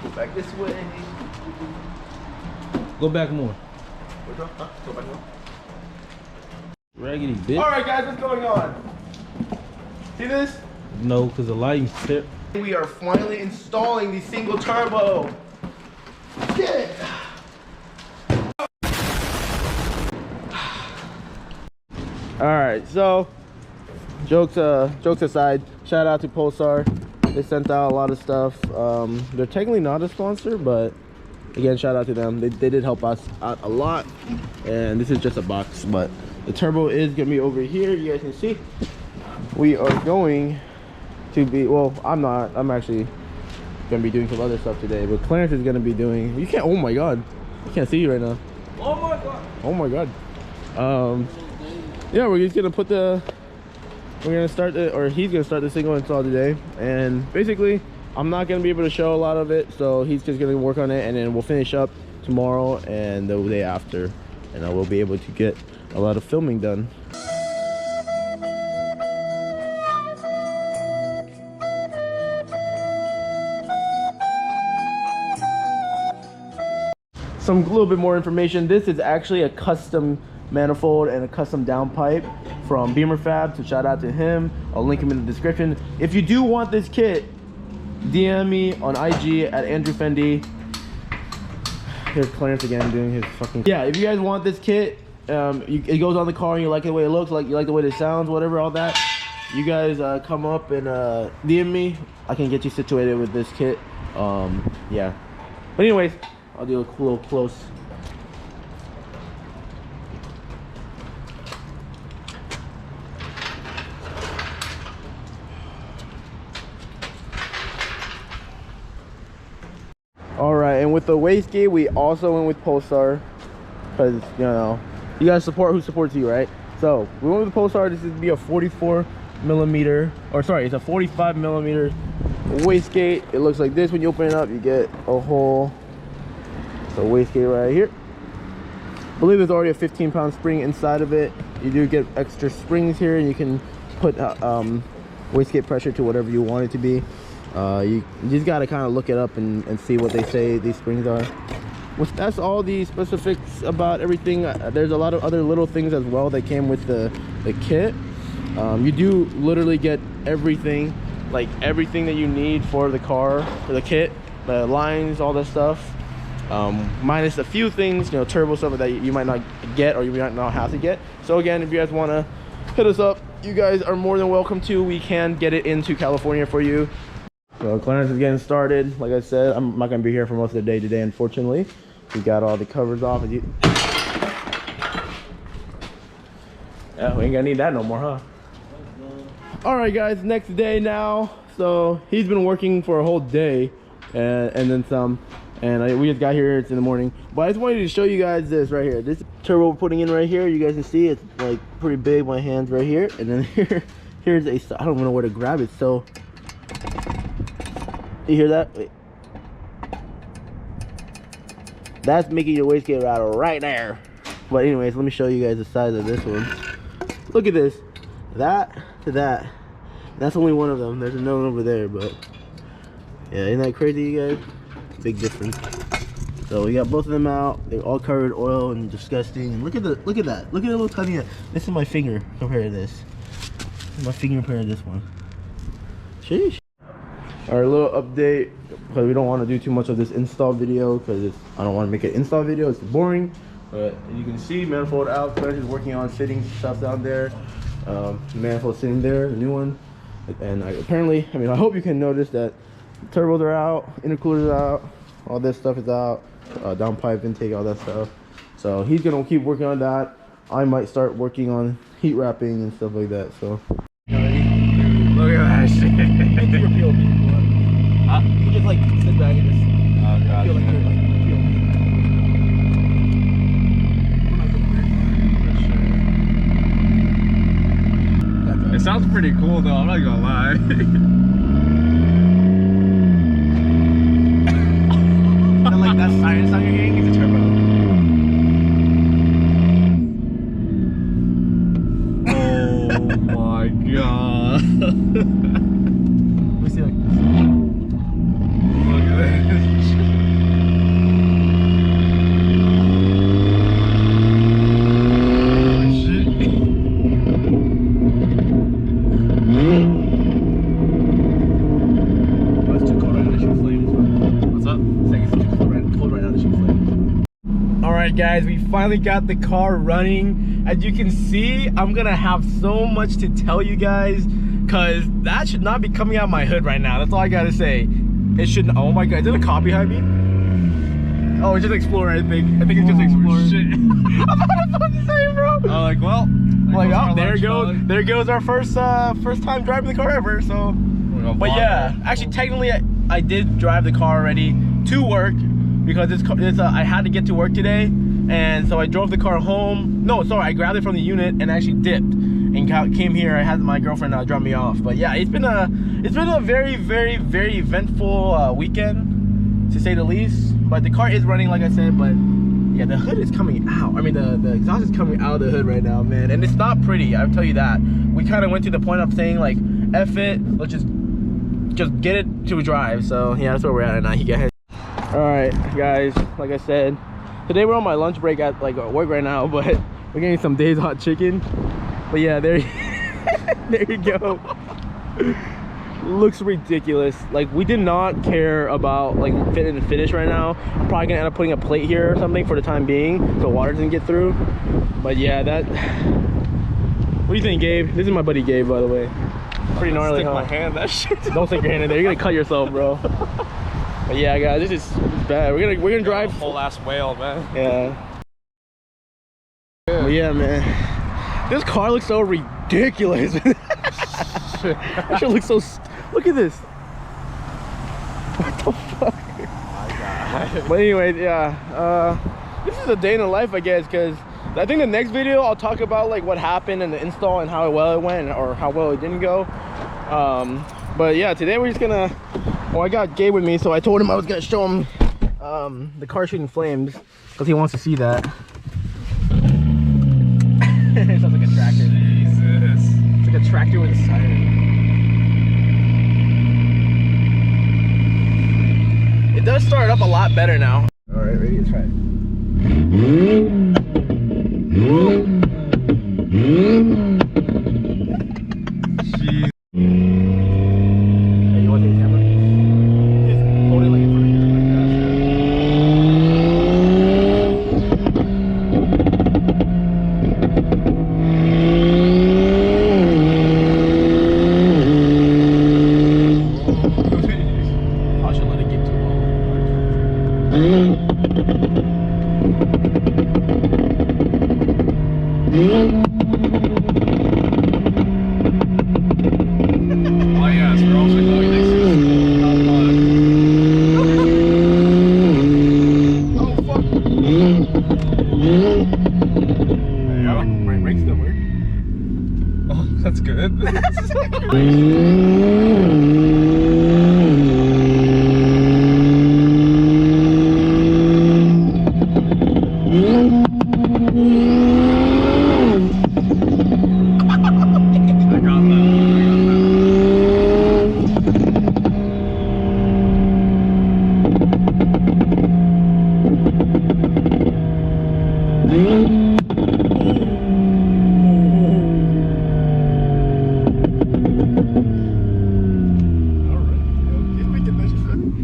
Go back this way. Go back more. Huh? Go back more. Raggedy bitch. Alright guys, what's going on? See this? No, because the lighting's tip. We are finally installing the single turbo. Yeah. Alright, so jokes aside, shout out to PULSAR. They sent out a lot of stuff. They're technically not a sponsor, but again, shout out to them. They did help us out a lot. And this is just a box, but the turbo is gonna be over here. You guys can see. We are going to be, well, I'm actually gonna be doing some other stuff today, but Clarence is gonna be doing, you can't, oh my god, I can't see you right now. Oh my god. Oh my god. Yeah, we're just gonna put the, we're gonna start the, or he's gonna start the single install today. And basically, I'm not gonna be able to show a lot of it, so he's just gonna work on it, and then we'll finish up tomorrow and the day after, and I will be able to get a lot of filming done. Some little bit more information. This is actually a custom manifold and a custom downpipe from Beamer Fab, so shout out to him. I'll link him in the description. If you do want this kit, DM me on IG at Andrew Fendi. Here's Clarence again doing his fucking, yeah, if you guys want this kit, it goes on the car and you like the way it looks, like you like the way it sounds, whatever, all that, you guys come up and DM me. I can get you situated with this kit. Yeah, but anyways, I'll do a little close. All right, and with the wastegate, we also went with PULSAR because, you know, you guys support who supports you, right? So we went with PULSAR. This is to be a 44 millimeter, or sorry, it's a 45 millimeter wastegate. It looks like this. When you open it up, you get a whole wastegate right here. I believe there's already a 15-pound spring inside of it. You do get extra springs here, and you can put wastegate pressure to whatever you want it to be. You just got to kind of look it up and see what they say these springs are. That's all the specifics about everything. There's a lot of other little things as well that came with the kit. You do literally get everything, like everything that you need for the car, for the kit, the lines, all that stuff. Minus a few things, you know, turbo stuff that you might not get or you might not have to get. So again, if you guys want to hit us up, you guys are more than welcome to. We can get it into California for you. So Clarence is getting started. Like I said, I'm not going to be here for most of the day today, unfortunately. We got all the covers off. Yeah, we ain't gonna need that no more, huh? All right, guys, next day now. So he's been working for a whole day and then some. And we just got here, it's in the morning. But I just wanted to show you guys this right here. This turbo we're putting in right here, you guys can see it's like pretty big, my hand's right here. And then here's a, I don't even know where to grab it, so. You hear that? Wait. That's making your wastegate rattle right there. But anyways, let me show you guys the size of this one. Look at this. That to that. That's only one of them. There's another one over there, but yeah, isn't that crazy, you guys? Big difference. So we got both of them out. They're all covered in oil and disgusting. Look at that. Look at the little tiny. This is my finger compared to this. My finger compared to this one. Sheesh. Our little update, because we don't want to do too much of this install video, because I don't want to make an install video. It's boring. But you can see manifold out. Clarence is working on fitting stuff down there. Manifold sitting there, the new one. And apparently, I mean, I hope you can notice that turbos are out, intercoolers are out, all this stuff is out, downpipe intake, all that stuff. So he's gonna keep working on that. I might start working on heat wrapping and stuff like that. So Look at that shit. You just like sit back and just feel like you're like peeling. It sounds pretty cool though, I'm not gonna lie. And like that science on your hearing is a turbo. Oh my god. Let me see, like, Look at this. right, guys, we finally got the car running. As you can see, I'm gonna have so much to tell you guys, because that should not be coming out my hood right now. That's all I gotta say. It shouldn't. Oh my god, is it a cop behind me? Oh, it's just Explorer, I think. I think it's just Explorer. Shit. I'm about to say, bro. Like, well, like, oh, there goes our first time driving the car ever. So, but yeah, actually, technically, I did drive the car already to work, because I had to get to work today, and so I drove the car home. No, sorry, I grabbed it from the unit and actually dipped and came here. I had my girlfriend drop me off. But yeah, it's been a very, very, very eventful weekend, to say the least. But the car is running, like I said. But yeah, the hood is coming out. I mean, the exhaust is coming out of the hood right now, man, and it's not pretty. I'll tell you that. We kind of went to the point of saying, like, F it, let's just get it to a drive. So yeah, that's where we're at now. You guys. All right, guys, like I said, today we're on my lunch break at work right now, but we're getting some Dave's hot chicken. But yeah, there you go. Looks ridiculous. Like, we did not care about like fit and finish right now. I'm probably gonna end up putting a plate here or something for the time being, so water doesn't get through. But yeah, that. What do you think, Gabe? This is my buddy Gabe, by the way. Pretty gnarly, huh? My hand, that shit. Don't stick your hand in there. You're gonna cut yourself, bro. But yeah, guys, this is bad. We're gonna drive. Whole ass whale, man. Yeah. But yeah, man. This car looks so ridiculous. That shit looks so. Look at this. What the fuck? But anyway, yeah. This is a day in the life, I guess, because I think the next video I'll talk about like what happened in the install and how well it went, or how well it didn't go. But yeah, today we're just gonna. Oh, I got Gabe with me, so I told him I was gonna show him the car shooting flames, because he wants to see that. It sounds like a tractor. Jesus. It's like a tractor with a siren. It does start up a lot better now. All right, ready? Let's try it. Jeez. Hey, you want to take the camera? Just hold it like in front of you. I should let it get too long. Oh yes, we're also going NEXSYS. Oh fuck! There you go. Brakes still work. Oh, that's good.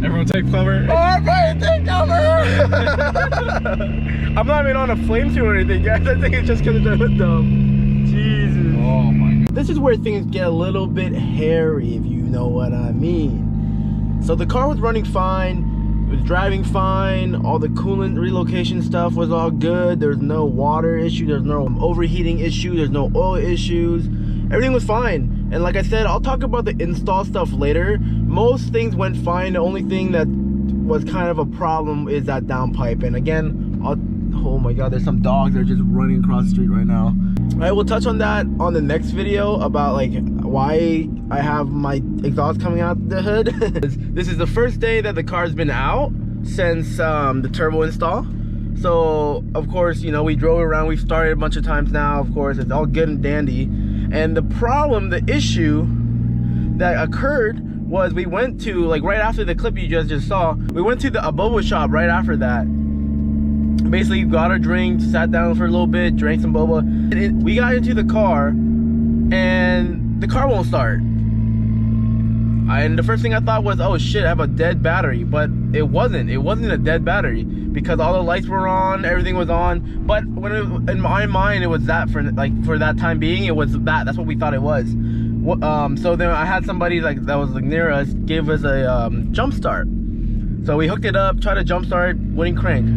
Everyone take cover. Alright, take cover! I'm not even on a flamethrower or anything, guys. I think it's just because it's a hood dump. Jesus. Oh my god. This is where things get a little bit hairy, if you know what I mean. So the car was running fine, it was driving fine, all the coolant relocation stuff was all good. There's no water issue, there's no overheating issue, there's no oil issues. Everything was fine. And like I said, I'll talk about the install stuff later. Most things went fine. The only thing that was kind of a problem is that downpipe. And again, oh my god, there's some dogs that are just running across the street right now. I will touch on that on the next video about like why I have my exhaust coming out the hood. This is the first day that the car's been out since the turbo install. So of course, you know, we drove around, we've started a bunch of times now. Of course, it's all good and dandy. And the problem, the issue that occurred was we went to, like right after the clip you just saw, we went to the boba shop right after that. Basically got our drink, sat down for a little bit, drank some boba. We got into the car and the car won't start. and the first thing I thought was, oh shit, I have a dead battery. But it wasn't a dead battery, because all the lights were on, everything was on. But when in my mind, it was that for that time being, it was that's what we thought it was. So then I had somebody that was near us give us a jump start. So we hooked it up, tried to jump start, wouldn't crank.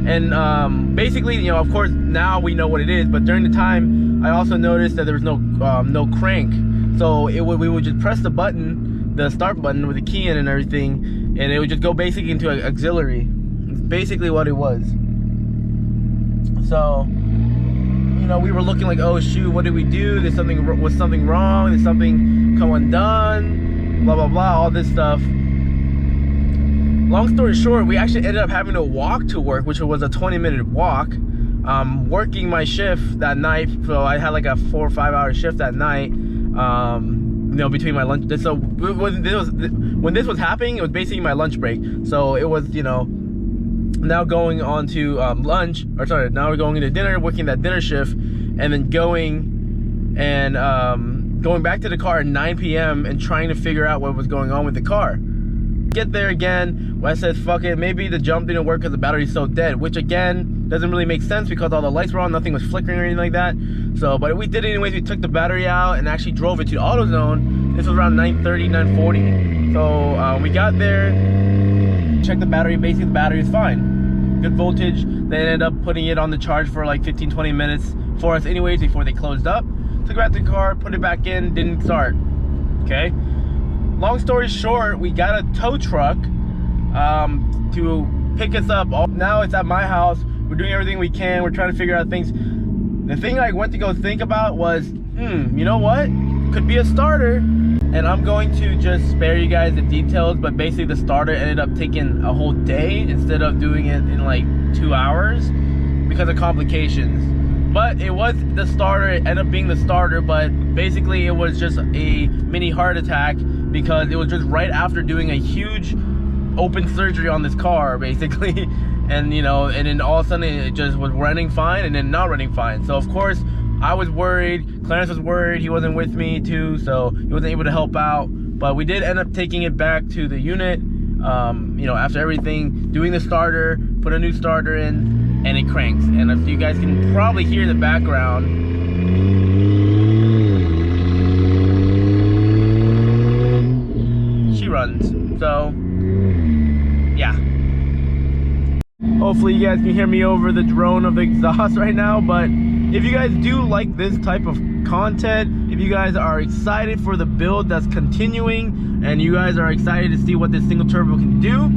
And basically, you know, of course now we know what it is, but during the time I also noticed that there was no crank. So we would just press the button, the start button with the key in and everything, and it would just go basically into an auxiliary. It's basically what it was. So, you know, we were looking like, oh shoot, what did we do? Was something wrong? Did something come undone? Blah blah blah, all this stuff. Long story short, we actually ended up having to walk to work, which was a 20-minute walk. Working my shift that night, so I had like a 4 or 5 hour shift that night. You know, between my lunch. So when this was happening, it was basically my lunch break. So it was, you know, now going on to lunch, or sorry, now we're going into dinner, working that dinner shift, and then going back to the car at 9 p.m. and trying to figure out what was going on with the car. Get there again, I said, fuck it, maybe the jump didn't work because the battery's so dead, which again doesn't really make sense because all the lights were on, nothing was flickering or anything like that. So, but we did it anyways. We took the battery out and actually drove it to AutoZone. This was around 9:30, 9:40. So we got there, checked the battery. Basically the battery is fine, good voltage. They ended up putting it on the charge for like 15-20 minutes for us anyways before they closed up. Took it back to the car, put it back in, didn't start. Okay, long story short, we got a tow truck to pick us up. Now it's at my house. We're doing everything we can. We're trying to figure out things. The thing I went to go think about was, you know what? Could be a starter. And I'm going to just spare you guys the details, but basically the starter ended up taking a whole day instead of doing it in like 2 hours because of complications. But it was the starter, it ended up being the starter, but basically it was just a mini heart attack because it was just right after doing a huge open surgery on this car, basically. And, you know, and then all of a sudden it just was running fine and then not running fine. So of course I was worried, Clarence was worried, he wasn't with me too, so he wasn't able to help out. But we did end up taking it back to the unit, you know, after everything, doing the starter, put a new starter in, and it cranks. And if you guys can probably hear in the background, she runs. So yeah, hopefully you guys can hear me over the drone of the exhaust right now. But if you guys do like this type of content, if you guys are excited for the build that's continuing, and you guys are excited to see what this single turbo can do,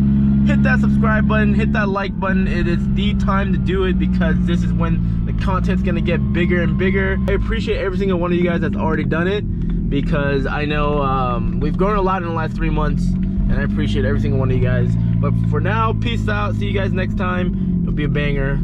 hit that subscribe button, hit that like button. It is the time to do it because this is when the content's gonna get bigger and bigger. I appreciate every single one of you guys that's already done it, because I know we've grown a lot in the last 3 months, and I appreciate every single one of you guys. But for now, peace out, see you guys next time. It'll be a banger.